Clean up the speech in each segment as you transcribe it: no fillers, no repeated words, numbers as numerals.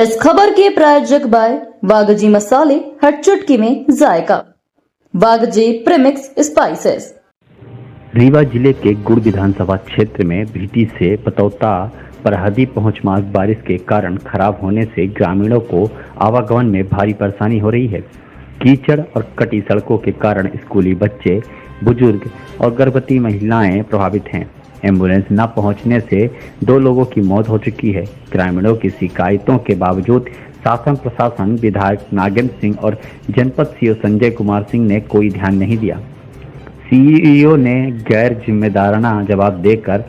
इस खबर के प्रायोजक बाय वागजी मसाले, हर चुटकी में जायका। वागजी प्रीमिक्स स्पाइसेस। रीवा जिले के गुड़ विधानसभा क्षेत्र में बीती से पतौता परहदी पहुंच मार्ग बारिश के कारण खराब होने से ग्रामीणों को आवागमन में भारी परेशानी हो रही है। कीचड़ और कटी सड़कों के कारण स्कूली बच्चे, बुजुर्ग और गर्भवती महिलाएं प्रभावित हैं। एम्बुलेंस न पहुंचने से 2 लोगों की मौत हो चुकी है। ग्रामीणों की शिकायतों के बावजूद शासन प्रशासन, विधायक नागेंद्र सिंह और जनपद सीओ संजय कुमार सिंह ने कोई ध्यान नहीं दिया। सीईओ ने गैर जिम्मेदाराना जवाब देकर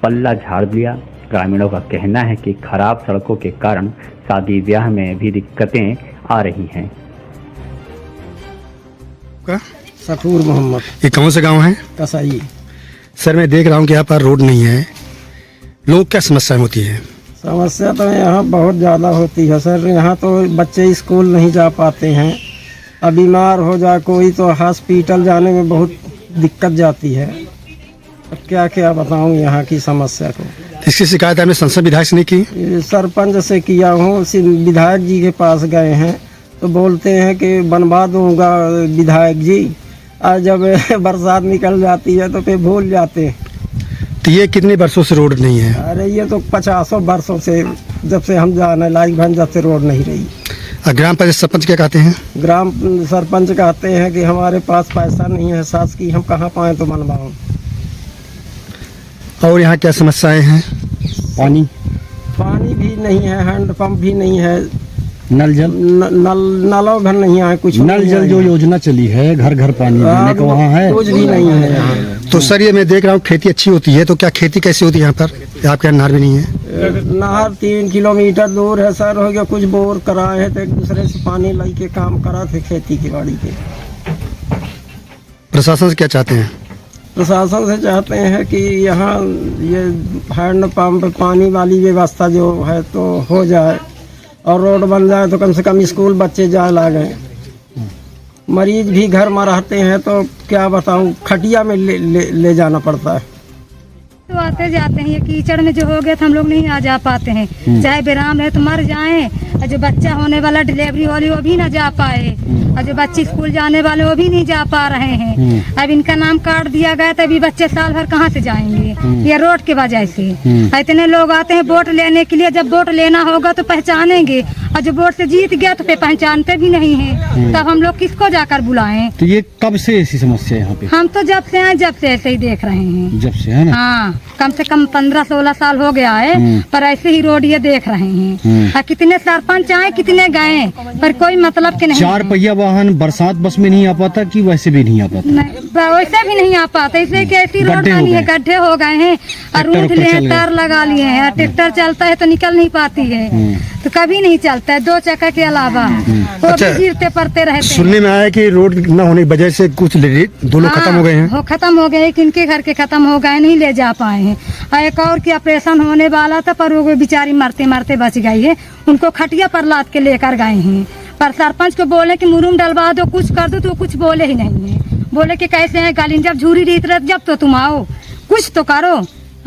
पल्ला झाड़ दिया। ग्रामीणों का कहना है कि खराब सड़कों के कारण शादी ब्याह में भी दिक्कतें आ रही हैं। सफूर मोहम्मद। ये कौन सा गांव है? कसाई। सर मैं देख रहा हूँ कि यहाँ पर रोड नहीं है। लोग क्या समस्या होती है? समस्या तो यहाँ बहुत ज़्यादा होती है सर। यहाँ तो बच्चे स्कूल नहीं जा पाते हैं। अब बीमार हो जाए कोई तो हॉस्पिटल जाने में बहुत दिक्कत जाती है। अब क्या क्या बताऊँ यहाँ की समस्या को। इसकी शिकायत आपने संसद विधायक से नहीं की? सरपंच से किया हूँ, विधायक जी के पास गए हैं तो बोलते हैं कि बनवा दूँगा विधायक जी। आज जब बरसात निकल जाती है तो फिर भूल जाते हैं। तो ये कितने वर्षों से रोड नहीं है? अरे ये तो 50 वर्षों से, जब से हम जाने लायक बन, जब से रोड नहीं रही। ग्राम पंचायत सरपंच क्या कहते हैं? ग्राम सरपंच कहते हैं कि हमारे पास पैसा नहीं है सास की, हम कहाँ पाए तो बनवाऊं। और यहाँ क्या समस्याएं हैं? पानी भी नहीं है, हैंडपंप भी नहीं है, नल जल नलों भर नहीं है, कुछ नल जल जो योजना चली है घर घर पानी देने का, वहाँ है कुछ भी नहीं है यहाँ। तो सर ये मैं देख रहा हूँ खेती अच्छी होती है, तो क्या खेती कैसी होती है यहाँ पर? आपके यहाँ नहर भी नहीं है? नहर 3 किलोमीटर दूर है सर। हो गया कुछ बोर कराए हैं तो एक दूसरे से पानी लाई के काम करा थे खेती की बाड़ी के। प्रशासन से क्या चाहते हैं? प्रशासन से चाहते हैं कि यहाँ ये हैंडपंप पानी वाली व्यवस्था जो है तो हो जाए और रोड बन जाए तो कम से कम स्कूल बच्चे जा लागे। मरीज भी घर में रहते हैं तो क्या बताऊं, खटिया में ले जाना पड़ता है। तो आते जाते हैं, ये कीचड़ में जो हो गया तो हम लोग नहीं आ जा पाते हैं। चाहे बेराम है तो मर जाएं, और जो बच्चा होने वाला डिलीवरी वाली वो भी ना जा पाए, और जो बच्चे स्कूल जाने वाले वो भी नहीं जा पा रहे हैं। अब इनका नाम काट दिया गया तो अभी बच्चे साल भर कहाँ से जाएंगे? ये रोड की वजह से। इतने लोग आते हैं वोट लेने के लिए, जब वोट लेना होगा तो पहचानेंगे, और जो वोट से जीत गया तो फिर पहचानते भी नहीं है। तब हम लोग किसको जाकर बुलाएं? तो ये कब से ऐसी समस्या है यहाँ पे? हम तो जब से आए जब से ऐसे ही देख रहे हैं। जब से है ना? हाँ, कम से कम 15-16 साल हो गया है, पर ऐसे ही रोड ये देख रहे हैं। और कितने सरपंच आए, कितने गए, पर कोई मतलब के नहीं। 4 पहिया वाहन बरसात बस में नहीं आ पाता कि वैसे भी नहीं आ पाता? वैसे भी नहीं आ पाता, इसलिए कि ऐसी रोड बनी है, गड्ढे हो गए हैं और रूट लिए, तार लगा लिए हैं। ट्रैक्टर चलता है तो निकल नहीं पाती है, तो कभी नहीं चलता है 2 चक्का के अलावा। वो भी गिरते पड़ते रहते हैं। सुनने में आया कि रोड न होने की वजह से कुछ 2 लोग खत्म हो गए हैं। खत्म हो गए, किनके घर के खत्म हो गए, नहीं ले जा पाए हैं। और एक और की ऑपरेशन होने वाला था पर वो बेचारी मरते मरते बच गई है। उनको खटिया पर लाद के लेकर गए हैं, पर सरपंच को बोले कि मुरूम डलवा दो, कुछ कर दो, तो कुछ बोले ही नहीं है। बोले कि कैसे है गाली, जब झूरी रीत रह जब तो तुम आओ, कुछ तो करो।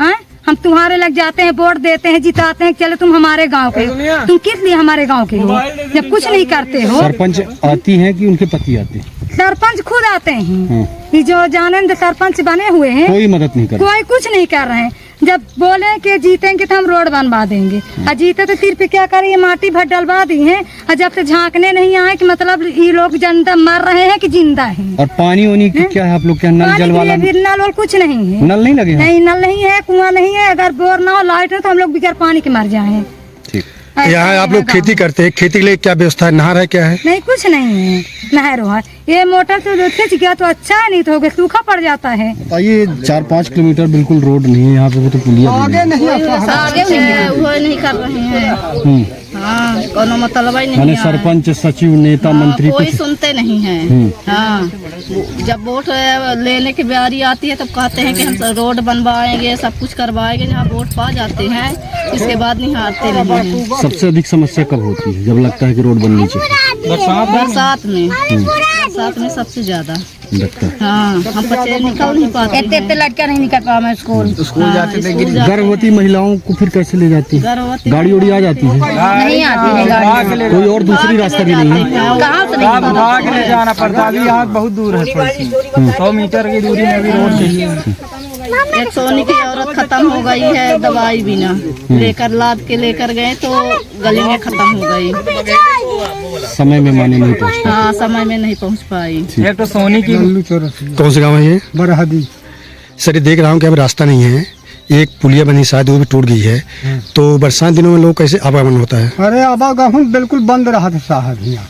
हैं, हम तुम्हारे लग जाते हैं, वोट देते हैं, जिताते हैं, चलो तुम हमारे गांव के हो, तुम किस लिए हमारे गांव के हो जब कुछ नहीं करते हो? सरपंच आती हैं कि उनके पति आते हैं? सरपंच खुद आते हैं, ये जो जानंद सरपंच बने हुए हैं, कोई मदद नहीं कर, कोई कुछ नहीं कर रहे हैं। जब बोले कि जीतेंगे तो हम रोड बनवा देंगे, और जीते तो सिर्फ क्या करें, ये माटी भर डलवा दी है। और जब से झांकने नहीं आए कि मतलब ये लोग जनता मर रहे हैं कि जिंदा है। और पानी वानी की क्या है आप लोग? क्या नल जल वाला? नल और कुछ नहीं है। नल नहीं लगे? नहीं, नल नहीं है, कुआं नहीं है। अगर बोर ना हो, लाइट है तो हम लोग बगैर पानी के मर जाए। यहाँ आप लोग खेती करते हैं, खेती के लिए क्या व्यवस्था है? नहर है, क्या है? नहीं, कुछ नहीं है, नहर है। ये मोटर से खींच गया तो अच्छा है, नहीं तो हो गया सूखा पड़ जाता है। ये 4-5 किलोमीटर बिल्कुल रोड नहीं है यहाँ पे, वो तो पुलिया आगे नहीं वो नहीं कर रहे हैं। हाँ, कोनो मतलब ही नहीं। मैंने सरपंच, सचिव, नेता, मंत्री कोई सुनते नहीं है। हाँ, जब वोट लेने की बारी आती है तब कहते हैं कि हम रोड बनवाएंगे, सब कुछ करवाएंगे। यहाँ वोट पा जाते हैं, इसके बाद नहीं हारते नहीं हैं। सबसे अधिक समस्या कब होती है? जब लगता है कि रोड बननी चाहिए? बरसात में। बरसात में सबसे ज्यादा। लगता है। हाँ, हम बच्चे निकल नहीं पाते। इतने लड़का नहीं निकल पाओ मैं स्कूल जाते थे गर्भवती महिलाओं को फिर कैसे ले जाती है? गर्भवती गाड़ी उड़ी आ जाती है? नहीं आती है गाड़ी। कोई और दूसरी रास्ता भी नहीं है? कहाँ से नहीं भाग ले जाना पड़ता। अभी यहाँ बहुत दूर है, 100 मीटर की दूरी में भी रोड नहीं है। एक सोनी की औरत खत्म हो गई है, दवाई बिना लेकर लाद के लेकर गए तो गली में खत्म हो गई। समय में माने नहीं पहुँच पाए। हाँ, समय में नहीं पहुँच पाई। एक तो सोनी की कौन सा गाँव है ये? बरहदी। सर ये देख रहा हूँ कि अब रास्ता नहीं है, एक पुलिया बनी शायद वो भी टूट गई है, तो बरसात दिनों में लोग कैसे आवागमन होता है? अरे आवागमन बिल्कुल बंद रहा था साहब यहाँ।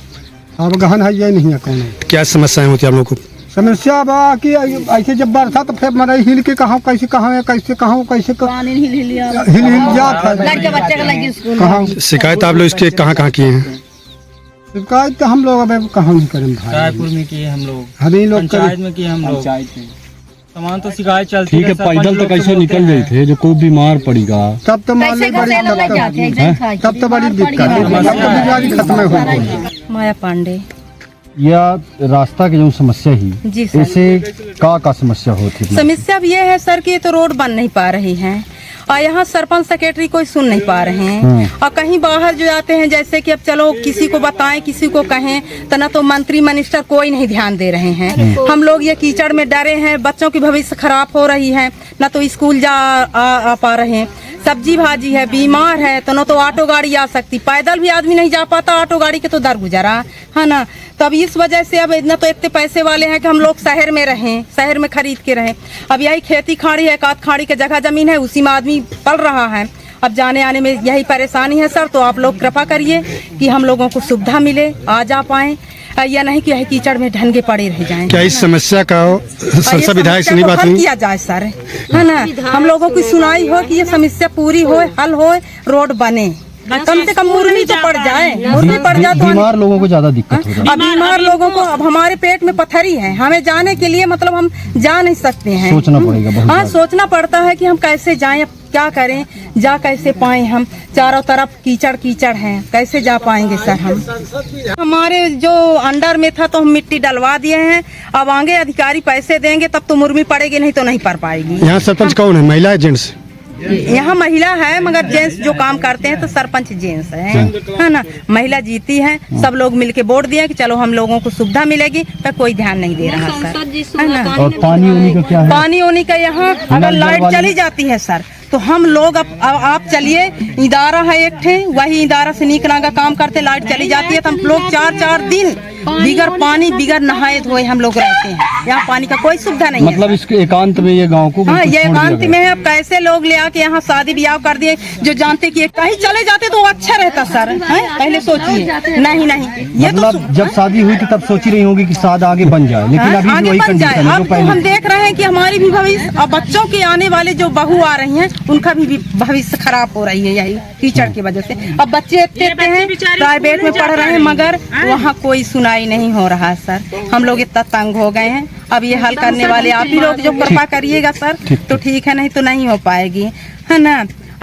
आवागमन है ये नहीं है कौन। क्या समस्याएं होती है आप लोग को? समस्या बा कि ऐसे जब बरसात तो फिर मरे हिल के कहाँ कैसे पानी हिल हिलिया हिल जाता है। लड़के बच्चे का लगी स्कूल कहाँ शिकायत आप लोग इसके कहाँ कहाँ किए हैं? शिकायत तो हम लोग अब कहाँ नहीं करें भाई। रायपुर में किए हम लोग, हम ही लोग पंचायत में किए हम लोग। सामान तो शिकायत चलती ठीक है, पैदल तो कैसे निकल गए थे? जो कोई बीमार पड़ेगा तब तो मान ली बड़ी तब तो बड़ी दिक्कत है। तब तो बीमारी खत्म हो गई। माया पांडे। या रास्ता की जो समस्या ही जी सर। ऐसे का समस्या होती है? समस्या अब ये है सर कि ये तो रोड बन नहीं पा रही है और यहाँ सरपंच सेक्रेटरी कोई सुन नहीं पा रहे हैं और कहीं बाहर जो जाते हैं जैसे कि अब चलो किसी को बताएं किसी को कहें तो ना तो मंत्री मिनिस्टर कोई नहीं ध्यान दे रहे हैं। हम लोग ये कीचड़ में डरे हैं, बच्चों की भविष्य खराब हो रही है, ना तो स्कूल जा आ पा रहे हैं, सब्जी भाजी है, बीमार है तो न तो ऑटो गाड़ी आ सकती, पैदल भी आदमी नहीं जा पाता, ऑटो गाड़ी के तो दर गुजरा है ना। तो अब इस वजह से अब इतना तो इतने पैसे वाले हैं कि हम लोग शहर में रहें, शहर में खरीद के रहें। अब यही खेती खाड़ी है, काट खाड़ी के जगह जमीन है, उसी में आदमी पल रहा है। अब जाने आने में यही परेशानी है सर, तो आप लोग कृपा करिए कि हम लोगों को सुविधा मिले, आ जा पाएं या नहीं कि यही कीचड़ में ढंगे पड़े रह जाएं। क्या इस समस्या का संसद विधायक से नहीं बात हुई? किया जाए सर, है ना, हम लोगों की सुनाई हो कि ये समस्या पूरी हो, हल हो, रोड बने, कम से कम मुर्मी तो पड़ जाए, मुर्मी पड़ जाए तो बीमार लोगों को ज्यादा दिक्कत हो रही है। अब बीमार लोगों को, अब हमारे पेट में पत्थरी है, हमें जाने के लिए मतलब हम जा नहीं सकते हैं, सोचना पड़ेगा बहुत। हाँ, सोचना पड़ता है कि हम कैसे जाएं, क्या करें, जा कैसे पाएं, हम चारों तरफ कीचड़ कीचड़ हैं, कैसे जा पाएंगे सर हम। हमारे जो अंडर में था तो हम मिट्टी डलवा दिए हैं, अब आगे अधिकारी पैसे देंगे तब तो मुर्मी पड़ेगी, नहीं तो नहीं पड़ पाएगी। यहाँ सरपंच कौन है, महिला है जेंट्स? यहाँ महिला है मगर जेंट्स जो काम करते हैं तो सरपंच जेंट्स है ना। महिला जीती है, सब लोग मिलके वोट दिए कि चलो हम लोगों को सुविधा मिलेगी, पर कोई ध्यान नहीं दे रहा सर, है ना। और पानी होने का क्या है? पानी होने का यहाँ अगर लाइट चली जाती है सर तो हम लोग अब आप चलिए, इदारा है एक ठे, वही इदारा से नीकना का काम करते, लाइट चली जाती है तो हम लोग 4-4 दिन बिगर पानी बिगर नहाए धोए हम लोग रहते हैं। यहाँ पानी का कोई सुविधा नहीं है। मतलब इसके एकांत में ये गांव को हाँ, ये एकांत में है। अब कैसे लोग ले आके यहाँ शादी ब्याह कर दिए, जो जानते कि कहीं चले जाते तो अच्छा रहता सर, है? पहले सोचिए। नहीं ये तो मतलब जब शादी हुई थी तब सोची रही होगी कि शादी आगे बन जाए, लेकिन अभी आगे वही बन जाए। कंडीशन है अब जो तो हम पहले। देख रहे हैं कि हमारी भी भविष्य और बच्चों के आने वाले जो बहू आ रही हैं उनका भी भविष्य खराब हो रही है यही कीचड़ की वजह से। अब बच्चे इतने हैं प्राइवेट में पढ़ रहे हैं मगर वहाँ कोई सुनाई नहीं हो रहा सर, हम लोग इतना तंग हो गए हैं। अब ये हल करने वाले आप ही लोग जो कृपा करिएगा सर तो ठीक है, नहीं तो नहीं हो पाएगी, है ना।